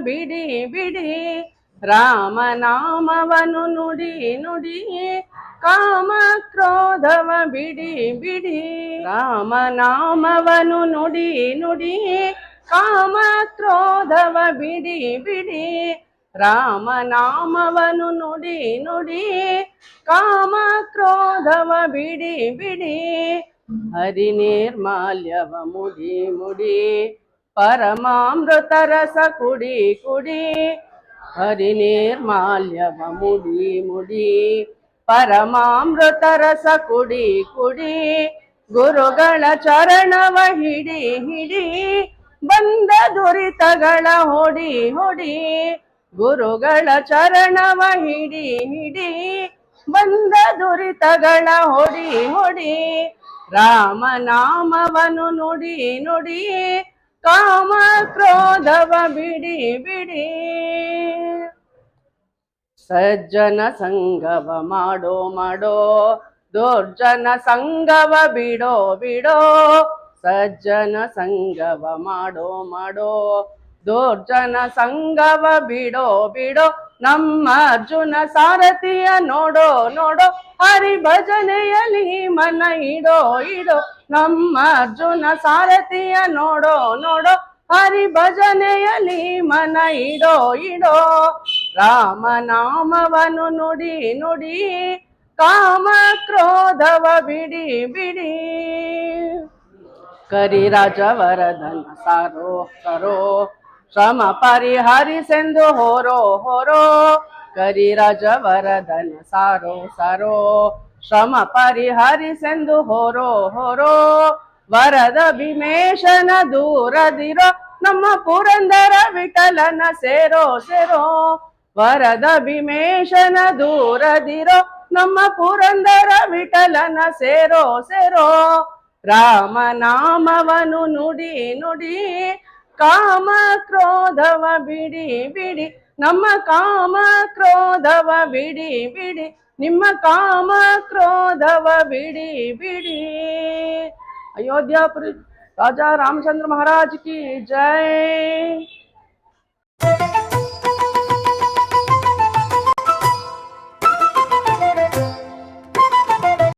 ಬಿಡಿ ಬಿಡಿ ರಾಮನಾಮವನು ನುಡಿ ನುಡಿ ಕಾಮ ಕ್ರೋಧವ ಬಿಡಿ ಬಿಡಿ ರಾಮನಾಮವನು ನುಡಿ ನುಡಿ ಕಾಮ ಕ್ರೋಧವ ಬಿಡಿ ಬಿಡಿ ರಾಮನಾಮವನು ನುಡಿ ನುಡಿ ಕಾಮ ಕ್ರೋಧವ ಬಿಡಿ ಬಿಡಿ ಹರಿ ನಿರ್ಮಾಲ್ಯವ ಮುಡಿ ಮುಡಿ ಪರಮಾಮೃತ ರಸ ಕುಡಿ ಕುಡಿ ಹರಿ ನಿರ್ಮಾಲ್ಯವ ಮುಡಿ ಮುಡಿ ಪರಮಾಮೃತ ರಸ ಕುಡಿ ಕುಡಿ ಗುರುಗಳ ಚರಣವ ಹಿಡಿ ಹಿಡಿ ಬಂದ ದುರಿತಗಳ ಹೊಡಿ ಹೊಡಿ ಗುರುಗಳ ಚರಣವ ಹಿಡಿ ಹಿಡಿ ಬಂದ ದುರಿತಗಳ ಹೊಡಿ ಹೊಡಿ ರಾಮನಾಮವನು ನುಡಿ ನುಡಿ ಕಾಮ ಕ್ರೋಧವ ಬಿಡಿ ಬಿಡಿ ಸಜ್ಜನ ಸಂಗವ ಮಾಡೋ ಮಾಡೋ ದುರ್ಜನ ಸಂಗವ ಬಿಡೋ ಬಿಡೋ ಸಜ್ಜನ ಸಂಗವ ಮಾಡೋ ಮಾಡೋ ದುರ್ಜನ ಸಂಗವ ಬಿಡೋ ಬಿಡೋ ನಮ್ಮ ಅರ್ಜುನ ಸಾರಥಿಯ ನೋಡೋ ನೋಡೋ ಹರಿ ಭಜನೆಯಲ್ಲಿ ಮನ ಇಡೋ ಇಡೋ ನಮ್ಮ ಅರ್ಜುನ ಸಾರಥಿಯ ನೋಡೋ ನೋಡೋ ಹರಿ ಭಜನೆಯಲ್ಲಿ ಮನ ಇಡೋ ಇಡೋ ರಾಮನಾಮವನು ನುಡಿ ನುಡಿ ಕಾಮ ಕ್ರೋಧವ ಬಿಡಿ ಬಿಡಿ ಕರಿರಾಜವರದನ ಸಾರೋ ಸರೋ ಶ್ರಮ ಪರಿಹರಿಸೆಂದು ಹೊರೋ ಹೊರೋ ಕರಿರಾಜವರದನ ಸಾರೋ ಸರೋ ಶ್ರಮ ಪರಿಹರಿಸೆಂದು ಹೊರೋ ಹೊರೋ ವರದ ಭೀಮೇಶನ ದೂರದಿರೋ ನಮ್ಮ ಪುರಂದರ ವಿಠಲನ ಸೇರೋ ಸೇರೋ ವರದ ಭೀಮೇಶನ ದೂರದಿರೋ ನಮ್ಮ ಪುರಂದರ ವಿಠಲನ ಸೇರೋ ಸೇರೋ ರಾಮನಾಮವನು ನುಡಿ ನುಡಿ ಕಾಮ ಕ್ರೋಧವ ಬಿಡಿ ಬಿಡಿ ನಮ್ಮ ಕಾಮ ಕ್ರೋಧವ ಬಿಡಿ ಬಿಡಿ ನಿಮ್ಮ ಕಾಮ ಕ್ರೋಧವ ಬಿಡಿ ಬಿಡಿ अयोध्यापुरी राजा रामचंद्र महाराज की जय।